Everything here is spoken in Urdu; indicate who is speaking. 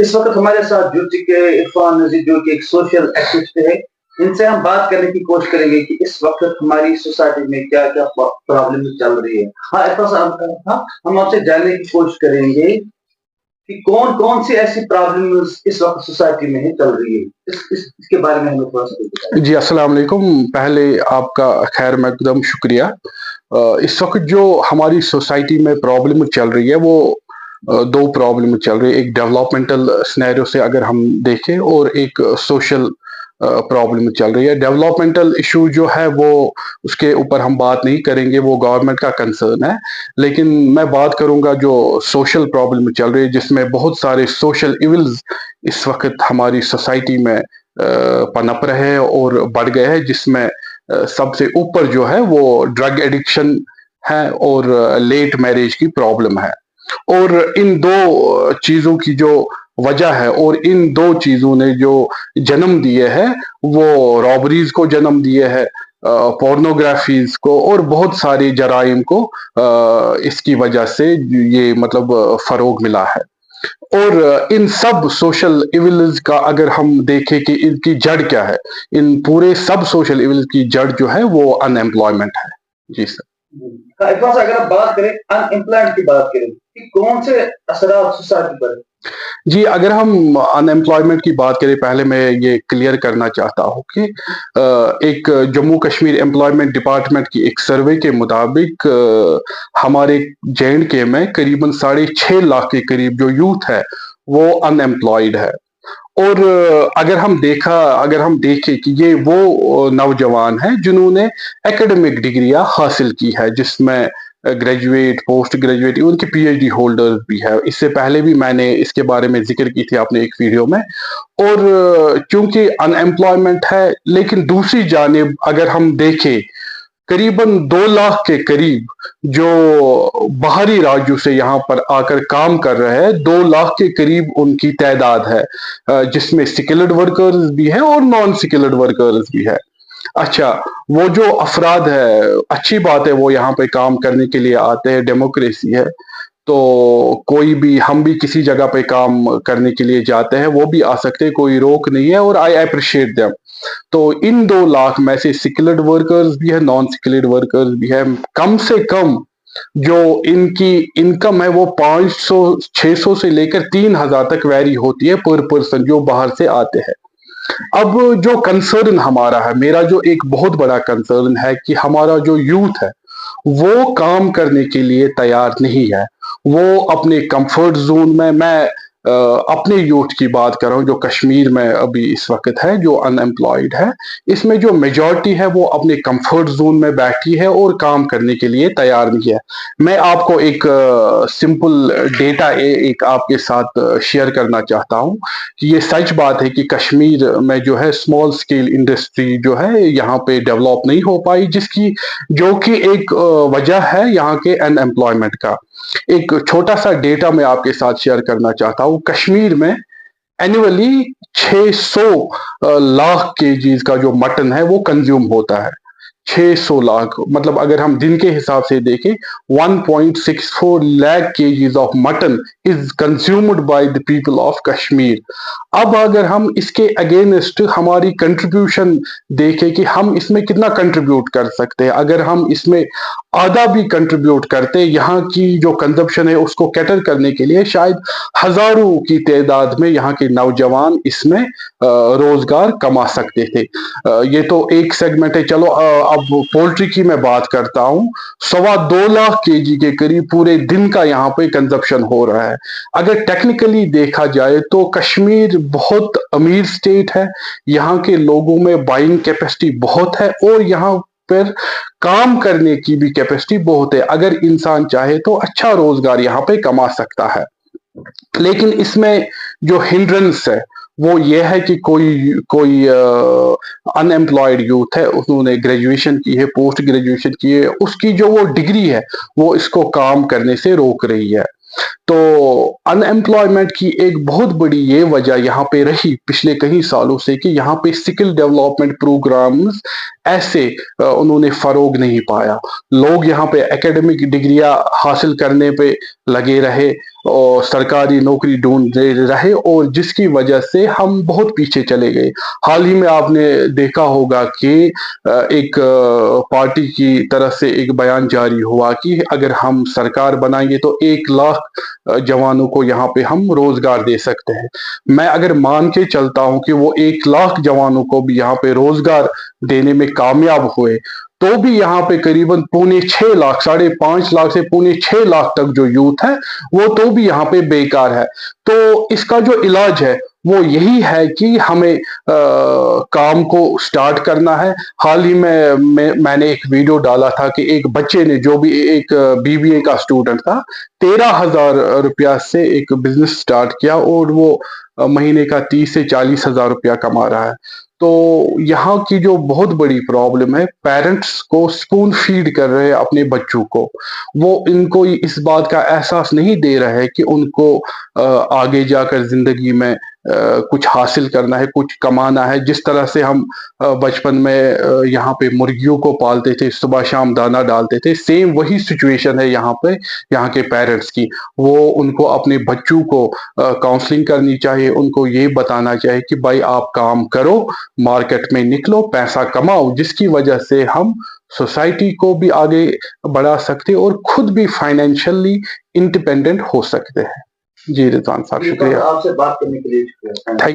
Speaker 1: اس وقت ہمارے ساتھ جڑ چکے عرفان نذیر جو کہ ایک سوشل ایکٹیوسٹ ہے. ان سے ہم بات کرنے کی کوشش کریں گے کہ اس وقت ہماری سوسائٹی میں کیا کیا پرابلم چل رہی ہے. ہاں عرفان صاحب, ہم آپ سے جاننے کی کوشش کریں گے کہ کون کون سی ایسی پرابلمز اس وقت سوسائٹی میں چل رہی ہے, اس کے بارے میں ہمیں تھوڑا سا بتائیں.
Speaker 2: جی السلام علیکم. پہلے آپ کا خیر مقدم شکریہ. اس وقت جو ہماری سوسائٹی میں پرابلم چل رہی ہے وہ دو پرابلم چل رہی ہے. ایک ڈیولپمنٹل سنیریو سے اگر ہم دیکھیں اور ایک سوشل پرابلم چل رہی ہے. ڈیولپمنٹل ایشو جو ہے وہ اس کے اوپر ہم بات نہیں کریں گے, وہ گورنمنٹ کا کنسرن ہے. لیکن میں بات کروں گا جو سوشل پرابلم چل رہی ہے جس میں بہت سارے سوشل ایولز اس وقت ہماری سوسائٹی میں پنپ رہے ہیں اور بڑھ گئے ہیں, جس میں سب سے اوپر جو ہے وہ ڈرگ ایڈکشن ہے اور لیٹ میرج کی پرابلم ہے. اور ان دو چیزوں کی جو وجہ ہے اور ان دو چیزوں نے جو جنم دیے ہے وہ رابریز کو جنم دیے ہے, پورنوگرافیز کو اور بہت ساری جرائم کو اس کی وجہ سے یہ مطلب فروغ ملا ہے. اور ان سب سوشل ایولز کا اگر ہم دیکھیں کہ ان کی جڑ کیا ہے, ان پورے سب سوشل ایولز کی جڑ جو ہے وہ ان ایمپلائمنٹ ہے. جی سر.
Speaker 1: اگر آپ بات کریں ان ایمپلائمنٹ کی بات کریں کہ کون سے اثرات سوسائٹی پر.
Speaker 2: جی اگر ہم ان ایمپلائمنٹ کی بات کریں, پہلے میں یہ کلیئر کرنا چاہتا ہوں کہ ایک جموں کشمیر امپلائمنٹ ڈپارٹمنٹ کی ایک سروے کے مطابق ہمارے جے اینڈ کے میں قریباً 6.5 لاکھ کے قریب جو یوتھ ہے وہ ان ایمپلائڈ ہے. اور اگر ہم دیکھیں کہ یہ وہ نوجوان ہیں جنہوں نے ایکیڈمک ڈگریاں حاصل کی ہے, جس میں گریجویٹ, پوسٹ گریجویٹ, ان کی پی ایچ ڈی ہولڈر بھی ہے. اس سے پہلے بھی میں نے اس کے بارے میں ذکر کی تھی اپنے ایک ویڈیو میں. اور چونکہ ان ایمپلائمنٹ ہے, لیکن دوسری جانب اگر ہم دیکھیں قریباً 2 لاکھ کے قریب جو باہری راجیوں سے یہاں پر آ کر کام کر رہے ہیں, 2 لاکھ کے قریب ان کی تعداد ہے, جس میں سکلڈ ورکرز بھی ہیں اور نان سکلڈ ورکرز بھی ہے. اچھا, وہ جو افراد ہے اچھی بات ہے, وہ یہاں پہ کام کرنے کے لیے آتے ہیں, ڈیموکریسی ہے, تو کوئی بھی, ہم بھی کسی جگہ پہ کام کرنے کے لیے جاتے ہیں, وہ بھی آ سکتے, کوئی روک نہیں ہے, اور آئی اپریشیٹ دیم. تو ان 2 لاکھ میں سے سکلڈ ورکرز بھی ہے, نان سکلڈ ورکرز بھی ہے. کم سے کم جو ان کی انکم ہے وہ 500-600 سے لے کر 3,000 تک ویری ہوتی ہے پر پرسن جو باہر سے آتے ہیں. اب جو کنسرن ہمارا ہے, میرا جو ایک بہت بڑا کنسرن ہے کہ ہمارا جو یوتھ ہے وہ کام کرنے کے لیے تیار نہیں ہے. وہ اپنے کمفرٹ زون میں اپنے یوتھ کی بات کر رہا ہوں جو کشمیر میں ابھی اس وقت ہے, جو ان ایمپلائڈ ہے, اس میں جو میجورٹی ہے وہ اپنے کمفرٹ زون میں بیٹھی ہے اور کام کرنے کے لیے تیار نہیں ہے. میں آپ کو ایک سمپل ڈیٹا ایک آپ کے ساتھ شیئر کرنا چاہتا ہوں کہ یہ سچ بات ہے کہ کشمیر میں جو ہے اسمال اسکیل انڈسٹری جو ہے یہاں پہ ڈیولپ نہیں ہو پائی, جو کہ ایک وجہ ہے یہاں کے ان ایمپلائمنٹ کا. ایک چھوٹا سا ڈیٹا میں آپ کے ساتھ شیئر کرنا چاہتا ہوں. کشمیر میں اینولی 600 لاکھ کیجیز کا جو مٹن ہے وہ کنزیوم ہوتا ہے. 600 لاکھ مطلب اگر ہم دن کے حساب سے دیکھیں 1.64 lakh kgs of mutton is consumed by the people of Kashmir. اب اگر ہم اس کے اگینسٹ ہماری کنٹریبیوشن دیکھیں کہ ہم اس میں کتنا کنٹریبیوٹ کر سکتے ہیں, اگر ہم اس میں آدھا بھی کنٹریبیوٹ کرتے یہاں کی جو کنزمپشن ہے اس کو کیٹر کرنے کے لیے, شاید ہزاروں کی تعداد میں یہاں کے نوجوان اس میں روزگار کما سکتے تھے. یہ تو ایک سیگمنٹ ہے. چلو اب پولٹری کی میں بات کرتا ہوں. 2.25 لاکھ کے جی کے قریب پورے دن کا یہاں پہ کنزمپشن ہو رہا ہے. اگر ٹیکنیکلی دیکھا جائے تو کشمیر بہت امیر اسٹیٹ ہے, یہاں کے لوگوں میں بائنگ کیپیسٹی بہت ہے اور یہاں پر کام کرنے کی بھی کیپیسٹی بہت ہے. اگر انسان چاہے تو اچھا روزگار یہاں پہ کما سکتا ہے. لیکن اس میں جو ہنڈرنس ہے وہ یہ ہے کہ کوئی ان ایمپلائڈ یوتھ ہے, انہوں نے گریجویشن کی ہے, پوسٹ گریجویشن کی ہے, اس کی جو وہ ڈگری ہے وہ اس کو کام کرنے سے روک رہی ہے. تو ان ایمپلائمنٹ کی ایک بہت بڑی یہ وجہ یہاں پہ رہی پچھلے کئی سالوں سے کہ یہاں پہ سکل ڈیولپمنٹ پروگرامز ایسے انہوں نے فروغ نہیں پایا. لوگ یہاں پہ اکیڈمک ڈگریاں حاصل کرنے پہ لگے رہے اور سرکاری نوکری ڈھونڈتے رہے، اور جس کی وجہ سے ہم بہت پیچھے چلے گئے. حال ہی میں آپ نے دیکھا ہوگا کہ ایک پارٹی کی طرف سے ایک بیان جاری ہوا کہ اگر ہم سرکار بنائیں گے تو 1 لاکھ جوانوں کو یہاں پہ ہم روزگار دے سکتے ہیں. میں اگر مان کے چلتا ہوں کہ وہ 1 لاکھ جوانوں کو بھی یہاں پہ روزگار دینے میں کامیاب ہوئے، تو بھی یہاں پہ قریباً 5.25 لاکھ، 5.5 لاکھ سے 6.25 لاکھ تک جو یوتھ ہے وہ تو بھی یہاں پہ بیکار ہے. تو اس کا جو علاج ہے وہ یہی ہے کہ ہمیں کام کو سٹارٹ کرنا ہے. حال ہی میں نے ایک ویڈیو ڈالا تھا کہ ایک بچے نے، جو بھی ایک BBA کا اسٹوڈنٹ تھا، 13,000 روپیہ سے ایک بزنس سٹارٹ کیا اور وہ مہینے کا 30 سے 40 ہزار روپیہ کما رہا ہے. تو یہاں کی جو بہت بڑی پرابلم ہے، پیرنٹس کو اسپون فیڈ کر رہے ہیں اپنے بچوں کو. وہ ان کو اس بات کا احساس نہیں دے رہا ہے کہ ان کو آگے جا کر زندگی میں کچھ حاصل کرنا ہے، کچھ کمانا ہے. جس طرح سے ہم بچپن میں یہاں پہ مرغیوں کو پالتے تھے، صبح شام دانہ ڈالتے تھے، سیم وہی سچویشن ہے یہاں پہ یہاں کے پیرنٹس کی. وہ ان کو اپنے بچوں کو کاؤنسلنگ کرنی چاہیے، ان کو یہ بتانا چاہیے کہ بھائی آپ کام کرو، مارکیٹ میں نکلو، پیسہ کماؤ، جس کی وجہ سے ہم سوسائٹی کو بھی آگے بڑھا سکتے اور خود بھی فائنینشلی انڈیپینڈنٹ ہو سکتے ہیں. جی رضوان صاحب، شکریہ.
Speaker 1: آپ سے بات کرنے کے لیے شکریہ.